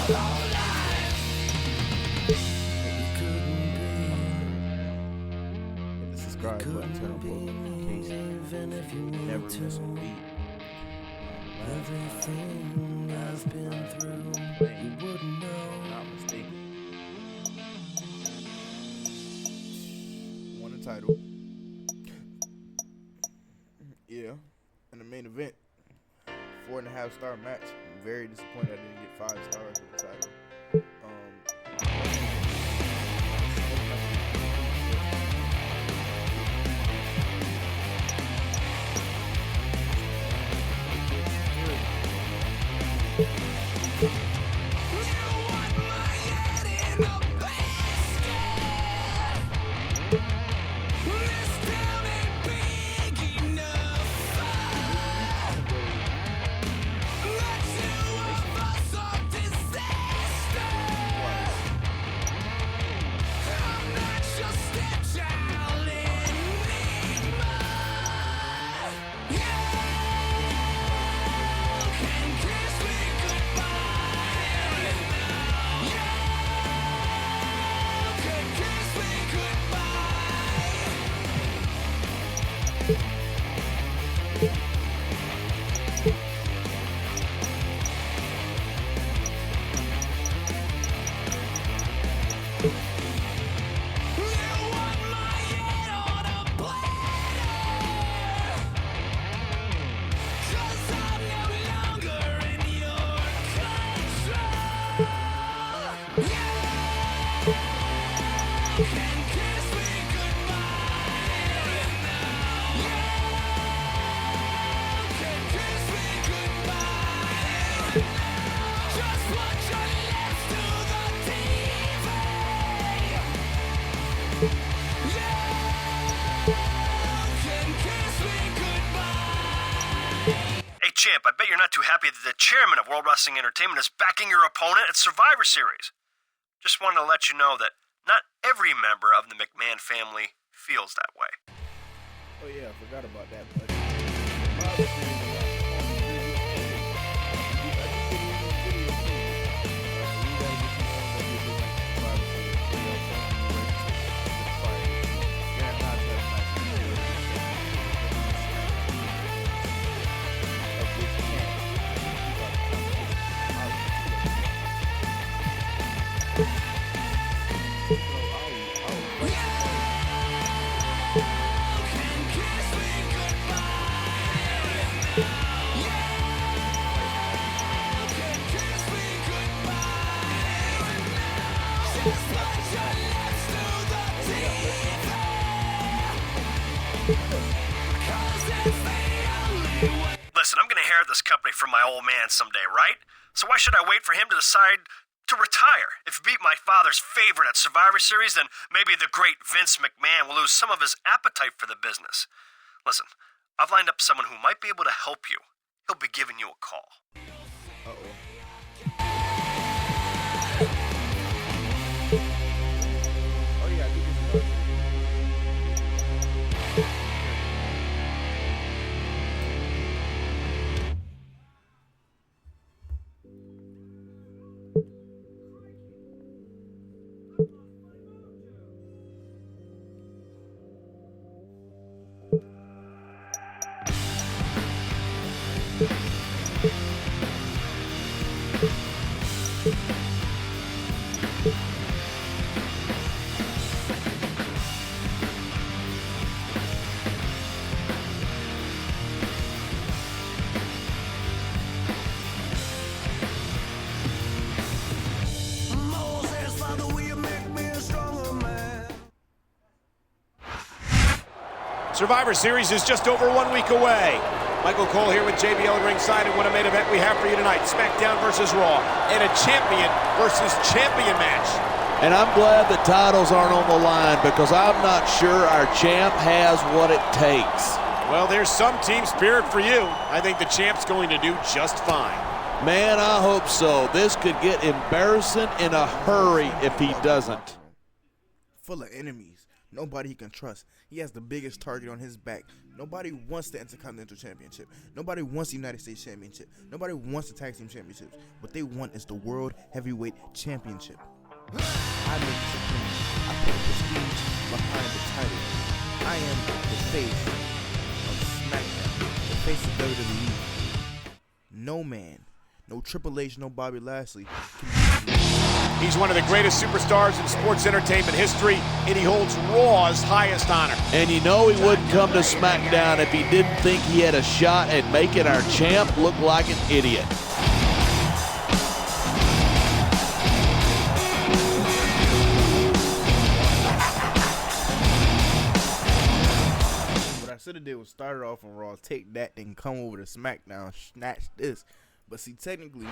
Hit the subscribe button, turn on post notifications. Never miss a beat. Everything I've been through, you wouldn't know. Not mistaken. Won the title. Yeah, in the main event, 4.5-star match. I'm very disappointed I didn't get 5 stars with the title. Champ, I bet you're not too happy that the chairman of World Wrestling Entertainment is backing your opponent at Survivor Series. Just wanted to let you know that not every member of the McMahon family feels that way. Oh yeah, I forgot about that, Listen, I'm going to inherit this company from my old man someday, right? So why should I wait for him to decide to retire? If he beat my father's favorite at Survivor Series, then maybe the great Vince McMahon will lose some of his appetite for the business. Listen, I've lined up someone who might be able to help you. He'll be giving you a call. Uh-oh. Oh yeah, I do get the Survivor Series is just over 1 week away. Michael Cole here with JBL ringside, and what a main event we have for you tonight. SmackDown versus Raw, and a champion versus champion match. And I'm glad the titles aren't on the line, because I'm not sure our champ has what it takes. Well, there's some team spirit for you. I think the champ's going to do just fine. Man, I hope so. This could get embarrassing in a hurry if he doesn't. Full of enemies. Nobody he can trust. He has the biggest target on his back. Nobody wants the Intercontinental Championship. Nobody wants the United States Championship. Nobody wants the Tag Team Championships. What they want is the World Heavyweight Championship. I make the supreme. I put prestige behind the title. I am the face of SmackDown, the face of WWE. No man, no Triple H, no Bobby Lashley can beat me. He's one of the greatest superstars in sports entertainment history, and he holds Raw's highest honor. And you know he wouldn't come to SmackDown if he didn't think he had a shot at making our champ look like an idiot. What I should have did was start it off on Raw, take that, then come over to SmackDown, snatch this. But see, technically,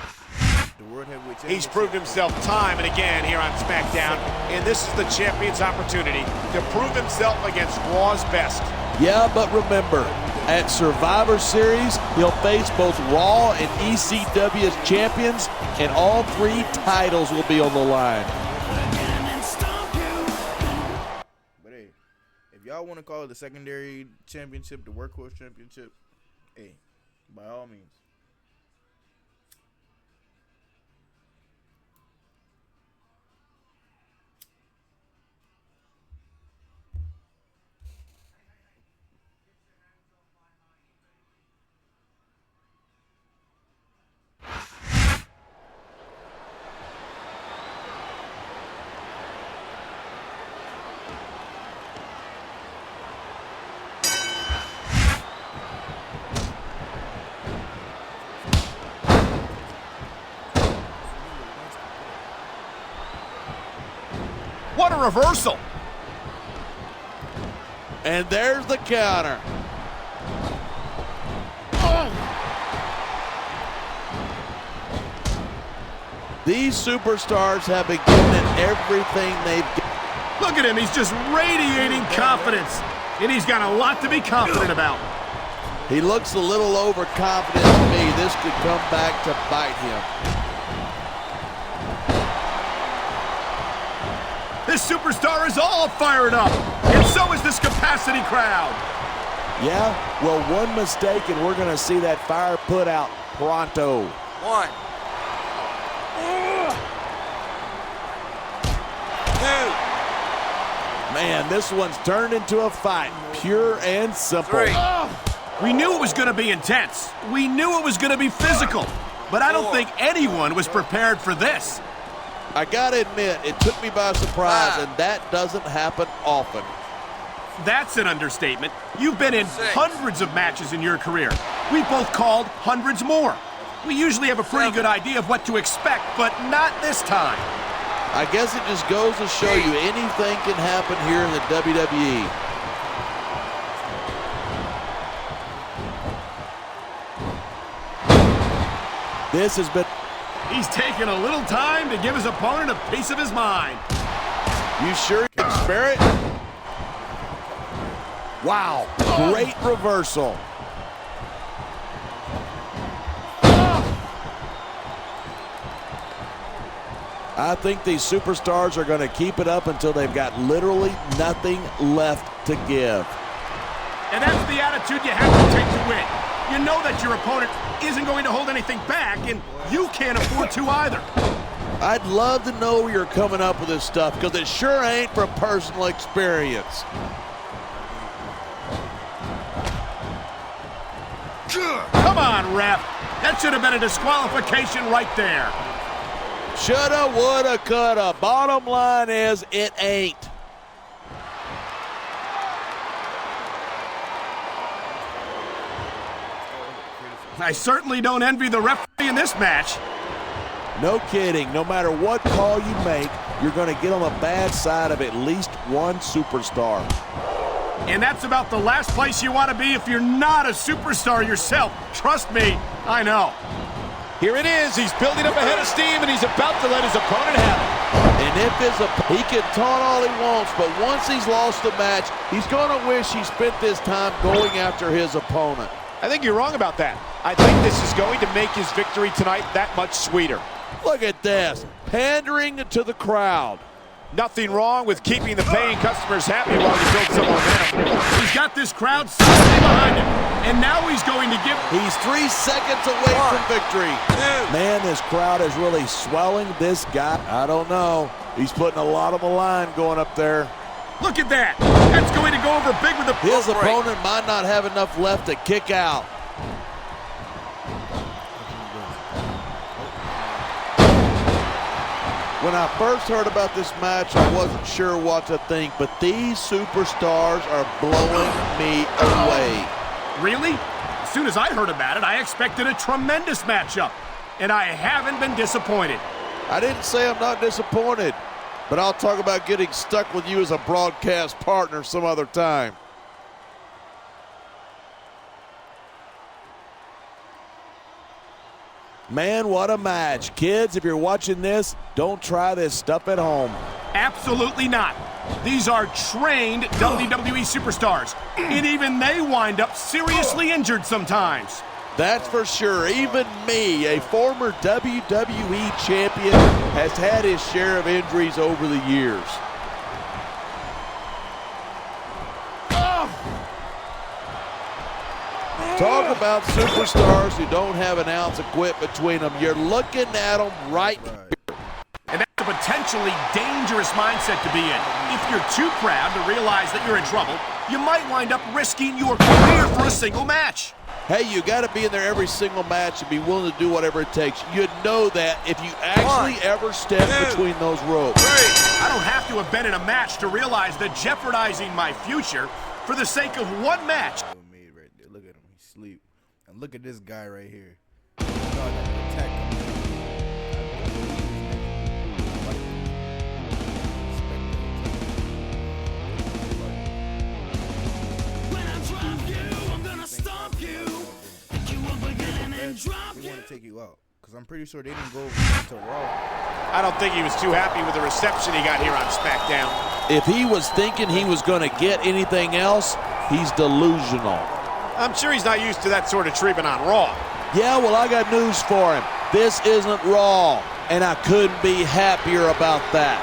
the World Heavyweight Championship... He's proved himself time and again here on SmackDown, and this is the champion's opportunity to prove himself against Raw's best. Yeah, but remember, at Survivor Series, he'll face both Raw and ECW's champions, and all 3 titles will be on the line. But hey, if y'all want to call it the secondary championship, the workhorse championship, hey, by all means. What a reversal! And there's the counter. These superstars have been given everything they've got. Look at him, he's just radiating confidence. And he's got a lot to be confident about. He looks a little overconfident to me. This could come back to bite him. This superstar is all fired up, and so is this capacity crowd. Yeah, well, one mistake and we're going to see that fire put out pronto. 1, 2. Man, this one's turned into a fight, pure and simple. 3. We knew it was going to be intense. We knew it was going to be physical. But I don't think anyone was prepared for this. I gotta admit, it took me by surprise, and that doesn't happen often. That's an understatement. You've been in 6. hundreds of matches in your career. We've both called hundreds more. We usually have a pretty 7. good idea of what to expect, but not this time. I guess it just goes to show you anything can happen here in the WWE. This has been... He's taken a little time to give his opponent a piece of his mind. You sure you can spare it? Wow, great reversal. I think these superstars are going to keep it up until they've got literally nothing left to give. And that's the attitude you have to take to win. You know that your opponent isn't going to hold anything back, and you can't afford to either. I'd love to know where you're coming up with this stuff, because it sure ain't from personal experience. Come on, ref. That should have been a disqualification right there. Shoulda, woulda, coulda. Bottom line is, it ain't. I certainly don't envy the referee in this match. No kidding. No matter what call you make, you're going to get on the bad side of at least one superstar. And that's about the last place you want to be if you're not a superstar yourself. Trust me, I know. Here it is. He's building up a head of steam, and he's about to let his opponent have it. And if he can taunt all he wants, but once he's lost the match, he's going to wish he spent this time going after his opponent. I think you're wrong about that. I think this is going to make his victory tonight that much sweeter. Look at this, pandering to the crowd. Nothing wrong with keeping the paying customers happy while he builds some momentum. He's got this crowd solidly behind him, and now he's going to give... He's 3 seconds away from victory. Man, this crowd is really swelling this guy. I don't know. He's putting a lot on the line going up there. Look at that. That's going to go over big with the... His opponent might not have enough left to kick out. When I first heard about this match, I wasn't sure what to think, but these superstars are blowing me away. Really? As soon as I heard about it, I expected a tremendous matchup, and I haven't been disappointed. I didn't say I'm not disappointed, but I'll talk about getting stuck with you as a broadcast partner some other time. Man, what a match. Kids, if you're watching this, don't try this stuff at home. Absolutely not. These are trained WWE superstars, and even they wind up seriously injured sometimes. That's for sure. Even me, a former WWE champion, has had his share of injuries over the years. Talk about superstars who don't have an ounce of quit between them. You're looking at them right here. And that's a potentially dangerous mindset to be in. If you're too proud to realize that you're in trouble, you might wind up risking your career for a single match. Hey, you got to be in there every single match and be willing to do whatever it takes. You'd know that if you actually ever step between those ropes. I don't have to have been in a match to realize that jeopardizing my future for the sake of one match. Look at him, he's asleep. And look at this guy right here. Attack him. When I drop you, I'm gonna stomp you. Pick you up again and drop We you. want to take you out. Because I'm pretty sure they didn't go to Raw. I don't think he was too happy with the reception he got here on SmackDown. If he was thinking he was going to get anything else, he's delusional. I'm sure he's not used to that sort of treatment on Raw. Yeah, well, I got news for him. This isn't Raw, and I couldn't be happier about that.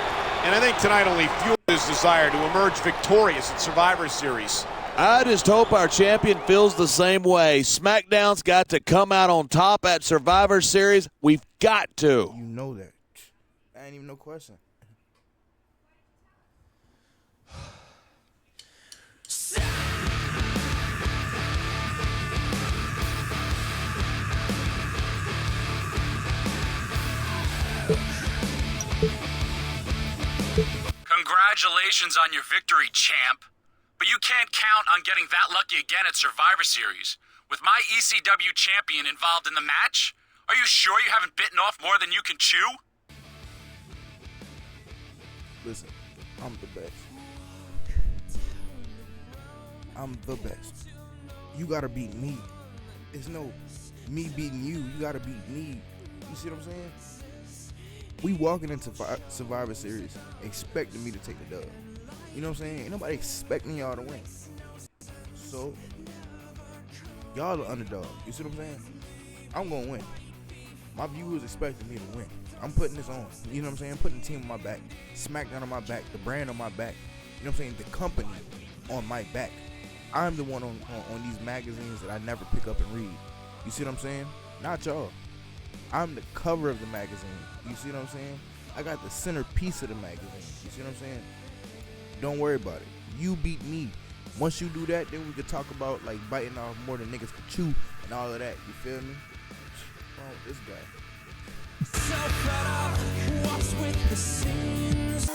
And I think tonight only fueled his desire to emerge victorious at Survivor Series. I just hope our champion feels the same way. SmackDown's got to come out on top at Survivor Series. We've got to. You know that. That ain't even no question. Congratulations on your victory, champ. But you can't count on getting that lucky again at Survivor Series. With my ECW champion involved in the match, are you sure you haven't bitten off more than you can chew? Listen, I'm the best. I'm the best. You gotta beat me. There's no me beating you. You gotta beat me. You see what I'm saying? We walking into Survivor Series expecting me to take the dub. You know what I'm saying? Ain't nobody expecting y'all to win. So, y'all are underdog. You see what I'm saying? I'm gonna win. My viewers expecting me to win. I'm putting this on. You know what I'm saying? Putting the team on my back. SmackDown on my back. The brand on my back. You know what I'm saying? The company on my back. I'm the one on these magazines that I never pick up and read. You see what I'm saying? Not y'all. I'm the cover of the magazine. You see what I'm saying? I got the centerpiece of the magazine. You see what I'm saying? Don't worry about it. You beat me. Once you do that, then we could talk about like biting off more than niggas could chew and all of that. You feel me? What's wrong with this guy? So fed up, what's with the scenes?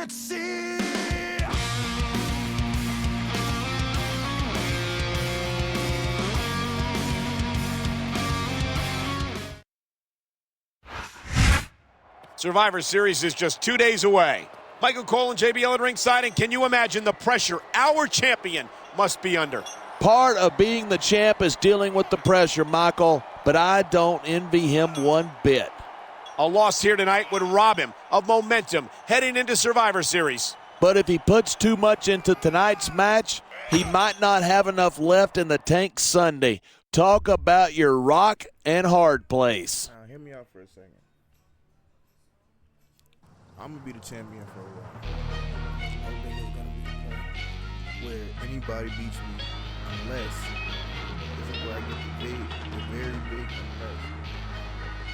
sexy. Survivor Series is just 2 days away. Michael Cole and JBL at ringside, and can you imagine the pressure our champion must be under? Part of being the champ is dealing with the pressure, Michael, but I don't envy him one bit. A loss here tonight would rob him of momentum heading into Survivor Series. But if he puts too much into tonight's match, he might not have enough left in the tank Sunday. Talk about your rock and hard place. Now, hear me out for a second. I'm going to be the champion for a while. I don't think there's going to be a point where anybody beats me unless this is where I get the very big unless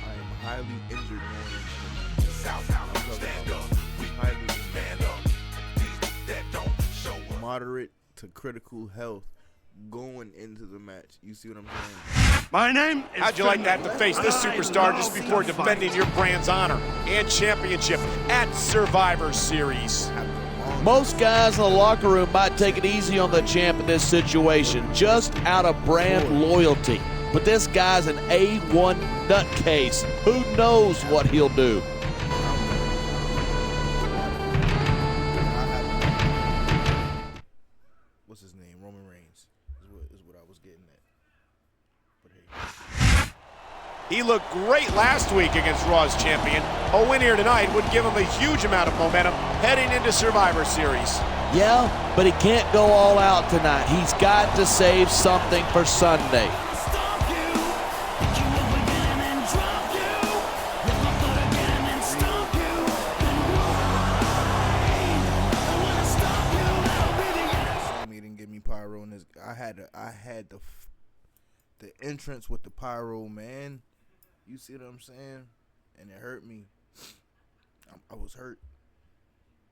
I am highly injured going into the match. Stand up. We highly man up. These that don't show up. Moderate to critical health going into the match. You see what I'm saying? My name is How'd you like that to face this superstar just before defending your brand's honor and championship at Survivor Series? Most guys in the locker room might take it easy on the champ in this situation, just out of brand loyalty. But this guy's an A1 nutcase. Who knows what he'll do? What's his name? Roman Reigns is what I was getting at. But hey. He looked great last week against Raw's champion. A win here tonight would give him a huge amount of momentum heading into Survivor Series. Yeah, but he can't go all out tonight. He's got to save something for Sunday. Stop you. Pick you up again and drop you. Lift my foot again and stomp you. Then ride. I wanna stop you. That'll be the end. Sammy didn't give me pyro in this. I had the entrance with the pyro, man. You see what I'm saying? And it hurt me. I was hurt,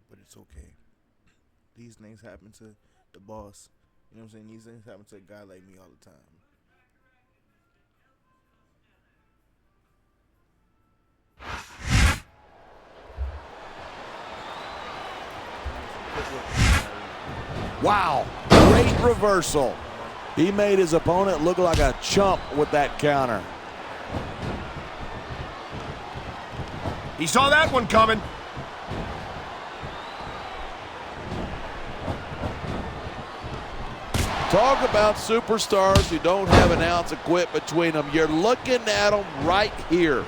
but it's okay. These things happen to the boss. You know what I'm saying? These things happen to a guy like me all the time. Wow, great reversal. He made his opponent look like a chump with that counter. He saw that one coming. Talk about superstars who don't have an ounce of quit between them. You're looking at them right here.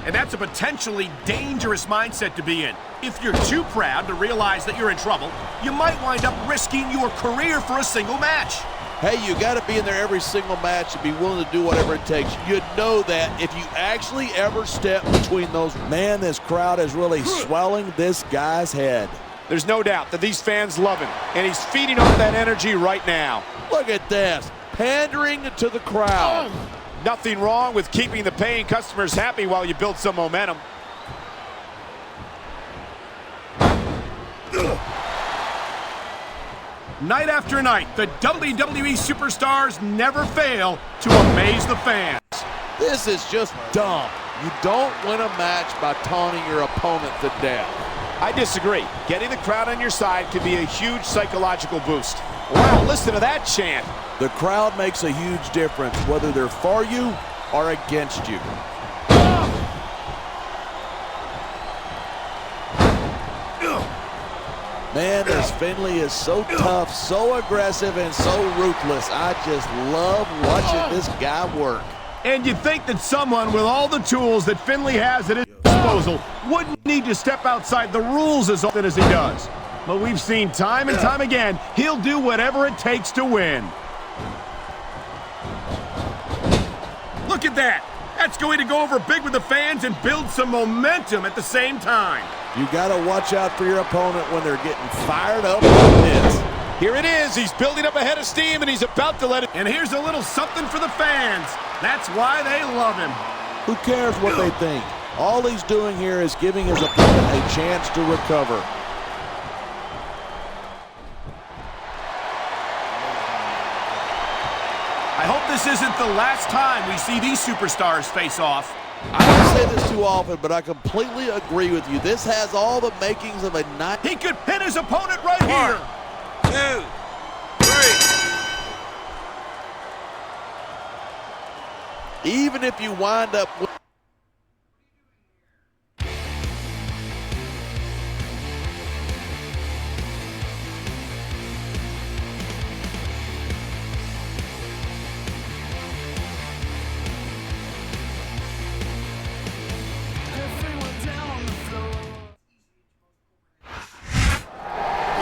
And that's a potentially dangerous mindset to be in. If you're too proud to realize that you're in trouble, you might wind up risking your career for a single match. Hey, you got to be in there every single match and be willing to do whatever it takes. You know that if you actually ever step between those, man, this crowd is really swelling this guy's head. There's no doubt that these fans love him, and he's feeding off that energy right now. Look at this, pandering to the crowd. Nothing wrong with keeping the paying customers happy while you build some momentum. Night after night, the WWE superstars never fail to amaze the fans. This is just dumb. You don't win a match by taunting your opponent to death. I disagree. Getting the crowd on your side can be a huge psychological boost. Wow, listen to that chant. The crowd makes a huge difference, whether they're for you or against you. Man, this Finley is so tough, so aggressive, and so ruthless. I just love watching this guy work. And you'd think that someone with all the tools that Finley has at his disposal wouldn't need to step outside the rules as often as he does. But we've seen time and time again, he'll do whatever it takes to win. Look at that. That's going to go over big with the fans and build some momentum at the same time. You got to watch out for your opponent when they're getting fired up like this. Here it is. He's building up a head of steam, and he's about to let it. And here's a little something for the fans. That's why they love him. Who cares what they think? All he's doing here is giving his opponent a chance to recover. I hope this isn't the last time we see these superstars face off. I don't say this too often, but I completely agree with you. This has all the makings of a night. He could pin his opponent right here. 2, 3. Even if you wind up with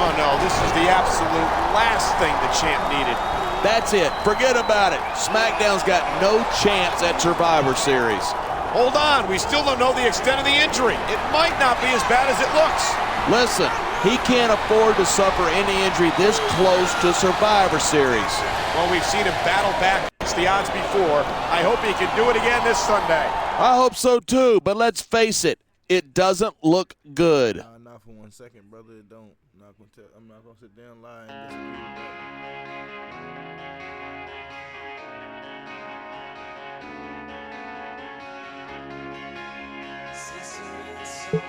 Oh no, this is the absolute last thing the champ needed. That's it. Forget about it. SmackDown's got no chance at Survivor Series. Hold on, we still don't know the extent of the injury. It might not be as bad as it looks. Listen, he can't afford to suffer any injury this close to Survivor Series. Well, we've seen him battle back against the odds before. I hope he can do it again this Sunday. I hope so too, but let's face it, it doesn't look good. Nah, not for 1 second, brother. It don't. I'm not gonna sit there and lie and disagree with that.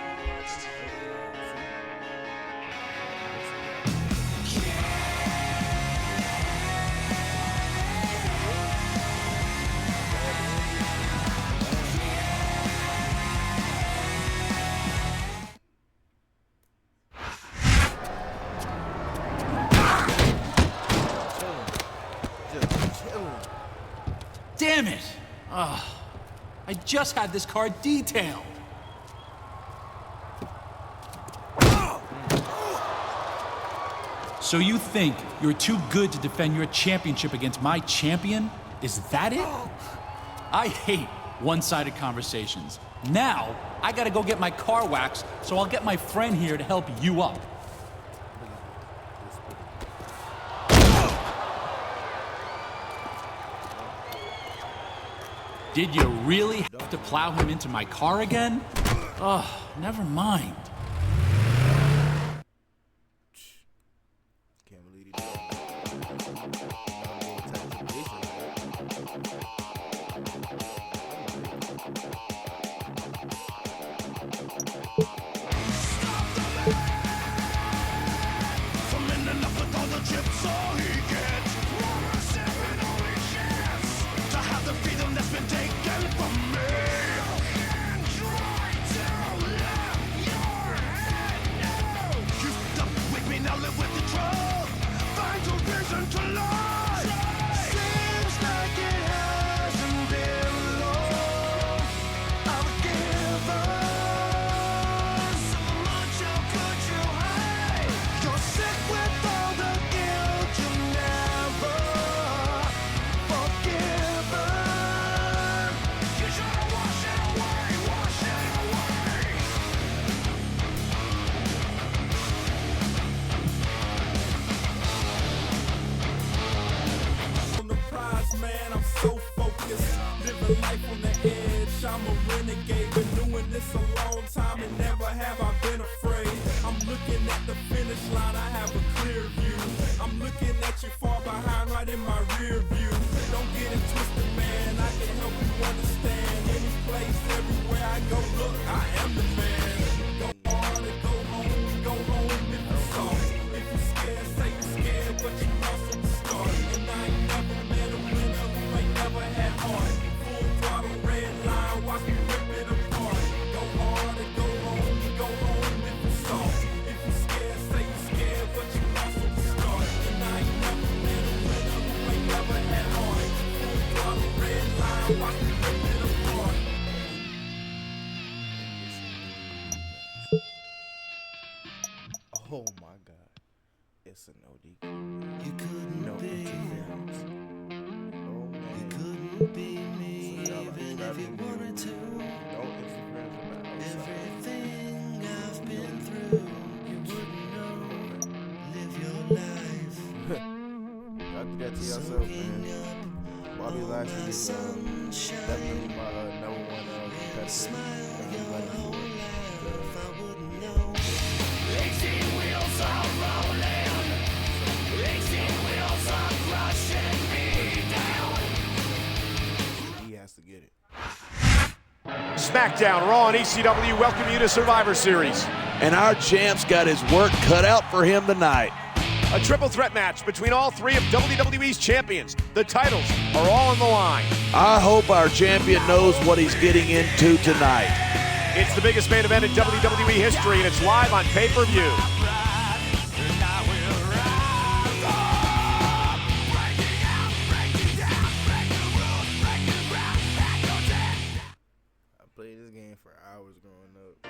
Damn it! I just had this car detailed. So you think you're too good to defend your championship against my champion? Is that it? I hate one-sided conversations. Now, I gotta go get my car waxed, so I'll get my friend here to help you up. Did you really have to plow him into my car again? Oh, never mind. Can't believe he did Oh my God. It's a no DQ. You couldn't No be, interference. Oh man. you couldn't be me, So y'all even gotta if you be wanted to. No interference from the outside. Everything I've been through, you wouldn't know. Live your life. Y'all do that to yourself, man. Bobby Lashley is definitely my number one competitor. Smile your Everybody whole for it. life, I wouldn't know. 18 wheels are rolling. 18 wheels are crushing me down. He has to get it. SmackDown, Raw, and ECW welcome you to Survivor Series. And our champ's got his work cut out for him tonight. A triple threat match between all three of WWE's champions. The titles are all on the line. I hope our champion knows what he's getting into tonight. It's the biggest main event in WWE history, and it's live on pay-per-view. I played this game for hours growing up.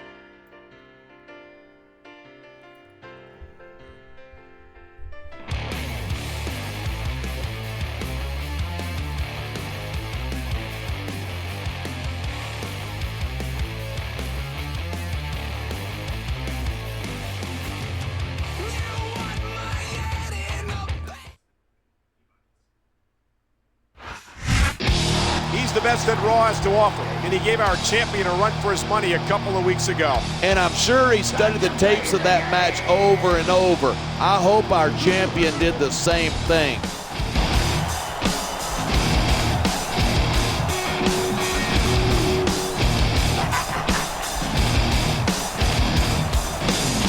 He's the best that Raw has to offer, and he gave our champion a run for his money a couple of weeks ago. And I'm sure he studied the tapes of that match over and over. I hope our champion did the same thing.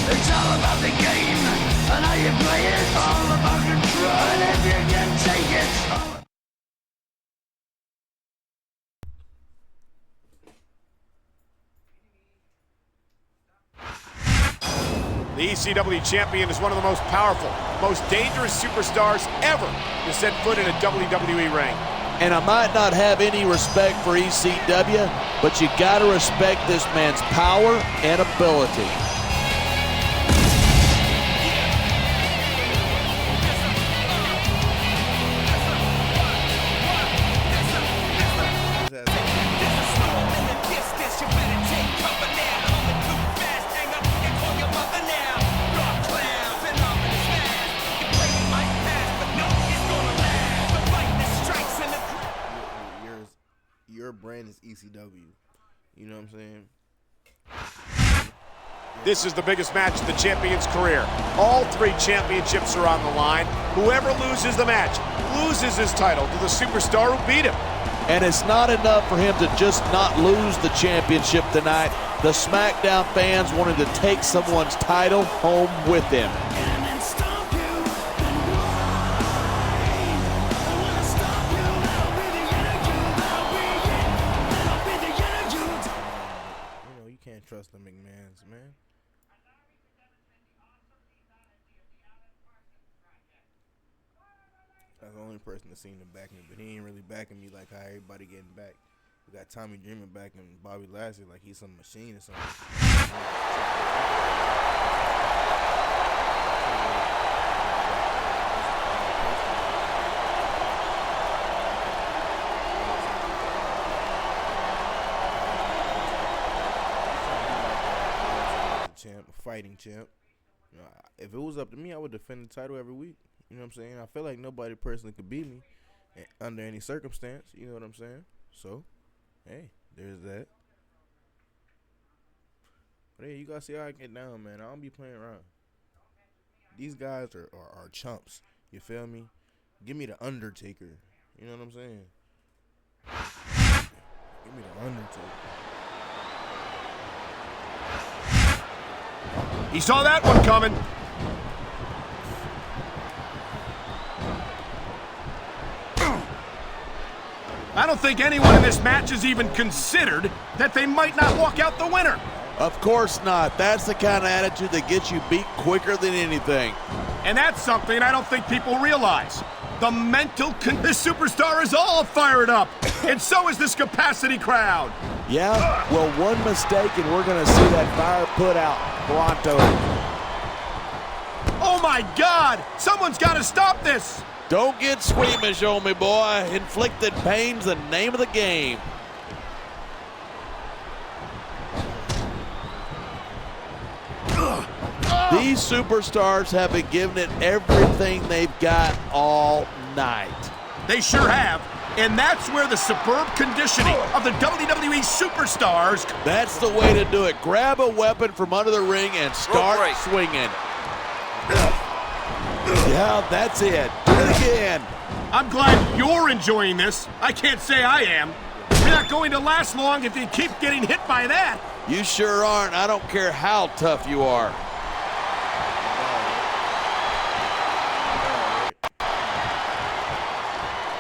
It's all about the game and how you play it. All about control, and if you can take it. The ECW champion is one of the most powerful, most dangerous superstars ever to set foot in a WWE ring. And I might not have any respect for ECW, but you gotta respect this man's power and ability. Your brand is ECW. You know what I'm saying? This is the biggest match of the champion's career. All three championships are on the line. Whoever loses the match loses his title to the superstar who beat him. And it's not enough for him to just not lose the championship tonight. The SmackDown fans wanted to take someone's title home with him. Can't trust the McMahons, man. That's the only person that seemed to back me, but he ain't really backing me like how everybody getting back. We got Tommy Dreamer backing Bobby Lashley like he's some machine or something. Champ, a fighting champ. You know, if it was up to me, I would defend the title every week. You know what I'm saying? I feel like nobody personally could beat me under any circumstance. You know what I'm saying? So, hey, there's that. But hey, you gotta see how I get down, man. I don't be playing around. These guys are chumps. You feel me? Give me the Undertaker. You know what I'm saying? Give me the Undertaker. He saw that one coming. I don't think anyone in this match has even considered that they might not walk out the winner. Of course not. That's the kind of attitude that gets you beat quicker than anything. And that's something I don't think people realize. The mental this superstar is all fired up. And so is this capacity crowd. Yeah? Well, one mistake and we're going to see that fire put out pronto. Oh my God! Someone's got to stop this! Don't get squeamish on me, boy. Inflicted pain's the name of the game. These superstars have been giving it everything they've got all night. They sure have. And that's where the superb conditioning of the WWE superstars. That's the way to do it. Grab a weapon from under the ring and start swinging. Yeah, that's it. Do it again. I'm glad you're enjoying this. I can't say I am. not going to last long if you keep getting hit by that. You sure aren't. I don't care how tough you are.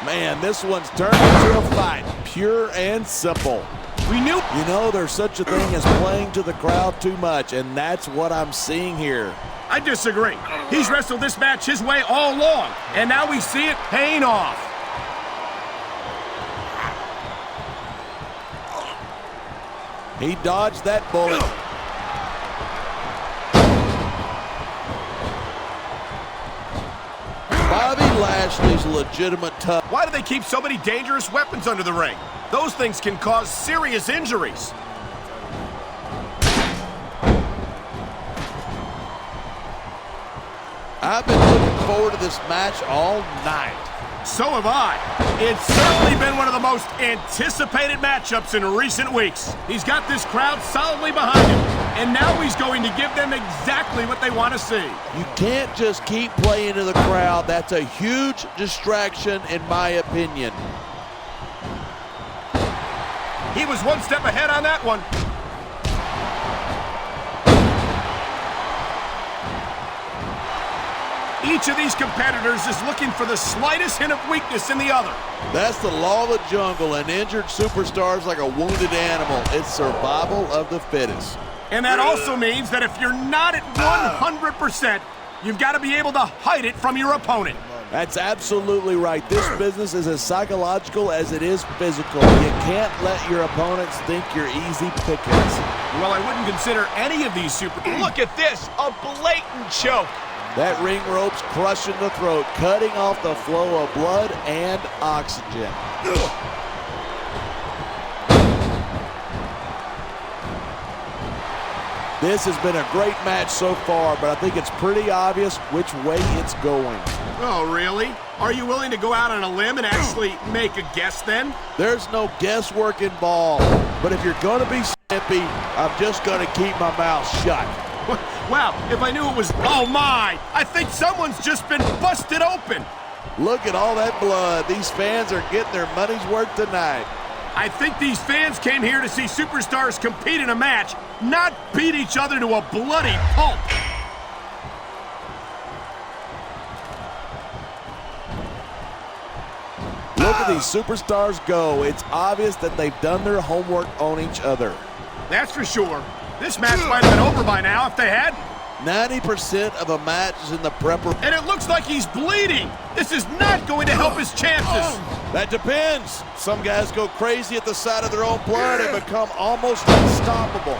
Man, this one's turned into a fight, pure and simple. We knew. You know, there's such a thing as playing to the crowd too much, and that's what I'm seeing here. I disagree. He's wrestled this match his way all along, and now we see it paying off. He dodged that bullet. Bobby Lashley's legitimate tough. Why do they keep so many dangerous weapons under the ring? Those things can cause serious injuries. I've been looking forward to this match all night. So have I. It's certainly been one of the most anticipated matchups in recent weeks. He's got this crowd solidly behind him, and now he's going to give them exactly what they want to see. You can't just keep playing to the crowd. That's a huge distraction, in my opinion. He was one step ahead on that one. Each of these competitors is looking for the slightest hint of weakness in the other. That's the law of the jungle, and injured superstars like a wounded animal. It's survival of the fittest. And that also means that if you're not at 100%, you've got to be able to hide it from your opponent. That's absolutely right. This business is as psychological as it is physical. You can't let your opponents think you're easy pickings. Well, I wouldn't consider any of these super... Look at this, a blatant choke. That ring rope's crushing the throat, cutting off the flow of blood and oxygen. This has been a great match so far, but I think it's pretty obvious which way it's going. Oh, really? Are you willing to go out on a limb and actually make a guess then? There's no guesswork involved, but if you're going to be snippy, I'm just going to keep my mouth shut. Wow, if I knew it was... Oh, my! I think someone's just been busted open. Look at all that blood. These fans are getting their money's worth tonight. I think these fans came here to see superstars compete in a match, not beat each other to a bloody pulp. Look at these superstars go. It's obvious that they've done their homework on each other. That's for sure. This match might have been over by now if they hadn't. 90% of a match is in the prepper. And it looks like he's bleeding. This is not going to help his chances. That depends. Some guys go crazy at the sight of their own blood and become almost unstoppable.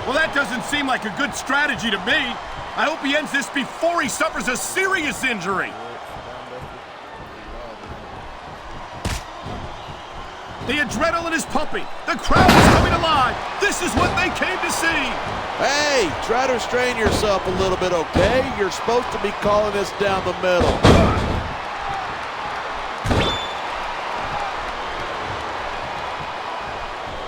Well, that doesn't seem like a good strategy to me. I hope he ends this before he suffers a serious injury. The adrenaline is pumping. The crowd is coming alive. This is what they came to see. Hey, try to restrain yourself a little bit, okay? You're supposed to be calling this down the middle.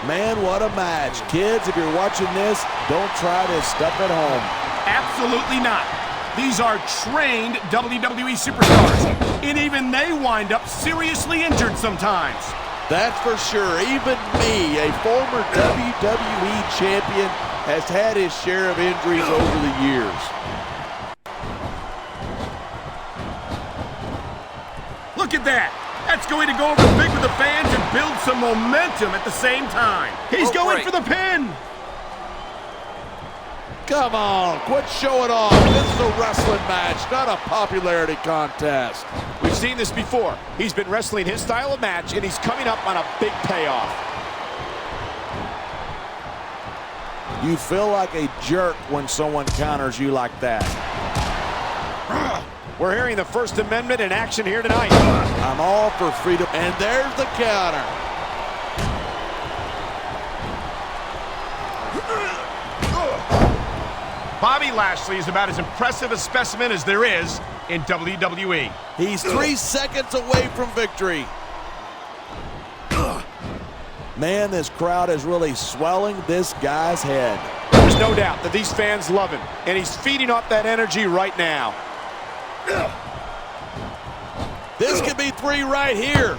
Man, what a match. Kids, if you're watching this, don't try this stuff at home. Absolutely not. These are trained WWE superstars, and even they wind up seriously injured sometimes. That's for sure. Even me, a former WWE champion, has had his share of injuries over the years. Look at that. That's going to go over big with the fans and build some momentum at the same time. He's going for the pin. Come on, quit showing off. This is a wrestling match, not a popularity contest. We've seen this before. He's been wrestling his style of match, and he's coming up on a big payoff. You feel like a jerk when someone counters you like that. We're hearing the First Amendment in action here tonight. I'm all for freedom, and there's the counter. Bobby Lashley is about as impressive a specimen as there is in WWE. He's 3 seconds away from victory. Man, this crowd is really swelling this guy's head. There's no doubt that these fans love him, and he's feeding off that energy right now. This could be 3 right here.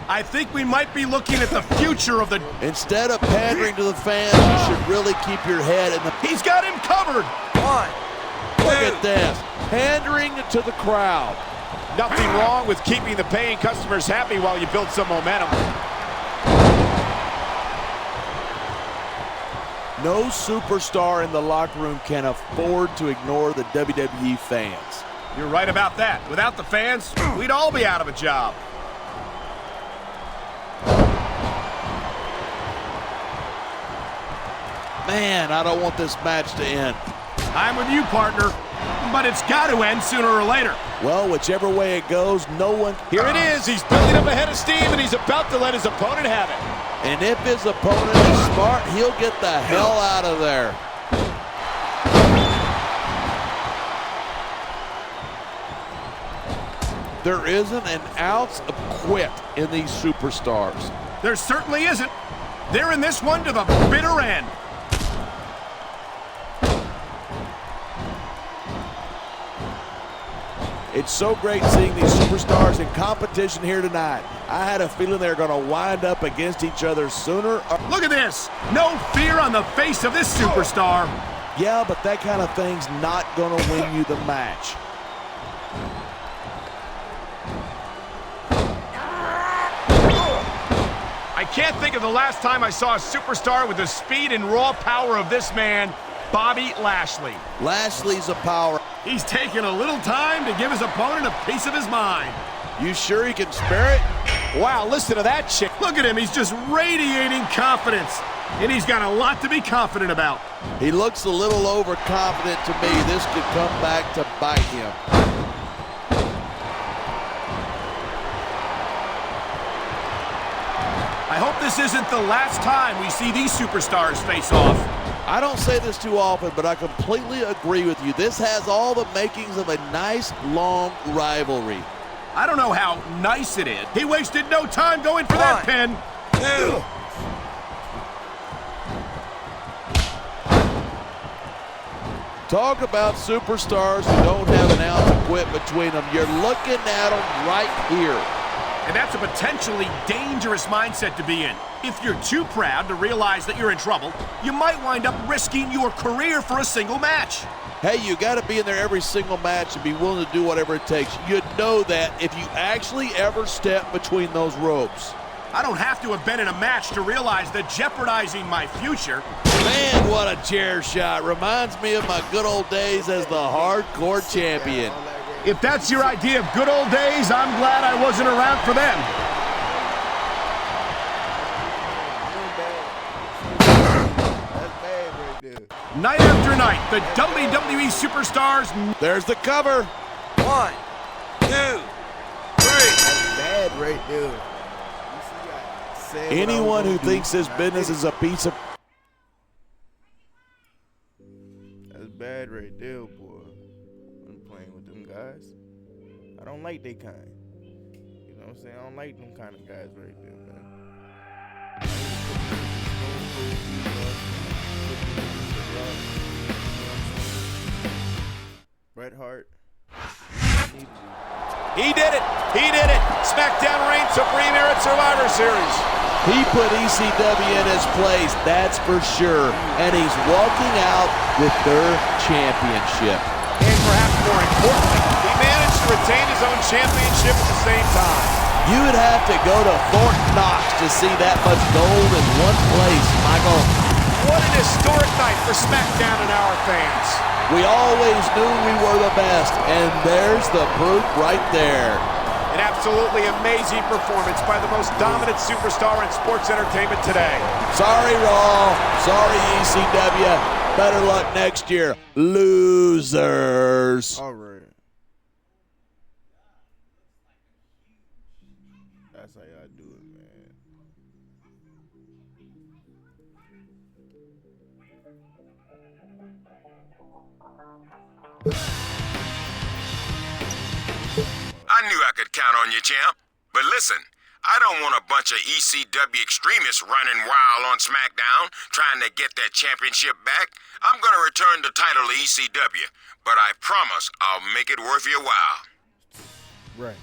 I think we might be looking at the future of the... Instead of pandering to the fans, you should really keep your head in the... He's got him covered. Look at this, pandering to the crowd. Nothing wrong with keeping the paying customers happy while you build some momentum. No superstar in the locker room can afford to ignore the WWE fans. You're right about that. Without the fans, we'd all be out of a job. Man, I don't want this match to end. I'm with you, partner, but it's got to end sooner or later. Well, whichever way it goes, no one... Here it is. He's building up a head of steam, and he's about to let his opponent have it. And if his opponent is smart, he'll get the hell out of there. There isn't an ounce of quit in these superstars. There certainly isn't. They're in this one to the bitter end. It's so great seeing these superstars in competition here tonight. I had a feeling they're going to wind up against each other sooner or... Look at this. No fear on the face of this superstar. Yeah, but that kind of thing's not going to win you the match. I can't think of the last time I saw a superstar with the speed and raw power of this man, Bobby Lashley. Lashley's a power. He's taken a little time to give his opponent a piece of his mind. You sure he can spare it? Wow, listen to that chick. Look at him. He's just radiating confidence. And he's got a lot to be confident about. He looks a little overconfident to me. This could come back to bite him. I hope this isn't the last time we see these superstars face off. I don't say this too often, but I completely agree with you. This has all the makings of a nice, long rivalry. I don't know how nice it is. He wasted no time going for that pin. Talk about superstars who don't have an ounce of quit between them. You're looking at them right here. And that's a potentially dangerous mindset to be in. If you're too proud to realize that you're in trouble, you might wind up risking your career for a single match. Hey, you got to be in there every single match and be willing to do whatever it takes. You'd know that if you actually ever step between those ropes. I don't have to have been in a match to realize that jeopardizing my future. Man, what a chair shot. Reminds me of my good old days as the hardcore champion. If that's your idea of good old days, I'm glad I wasn't around for them. Night after night, the WWE superstars... There's the cover. 1, 2, 3. That's bad right there. Anyone who thinks his business is a piece of... That's bad right there, boy. I'm playing with them guys. I don't like they kind. You know what I'm saying? I don't like them kind of guys right there, man. Bret Hart. He did it. He did it. SmackDown reigns supreme here at Survivor Series. He put ECW in his place, that's for sure. And he's walking out with their championship. And perhaps more importantly, he managed to retain his own championship at the same time. You would have to go to Fort Knox to see that much gold in one place, Michael. What an historic night for SmackDown and our fans. We always knew we were the best, and there's the proof right there. An absolutely amazing performance by the most dominant superstar in sports entertainment today. Sorry, Raw. Sorry, ECW. Better luck next year, losers. All right. That's how y'all do it, man. I knew I could count on you, champ. But listen, I don't want a bunch of ECW extremists running wild on SmackDown trying to get that championship back. I'm going to return the title to ECW, but I promise I'll make it worth your while. Right.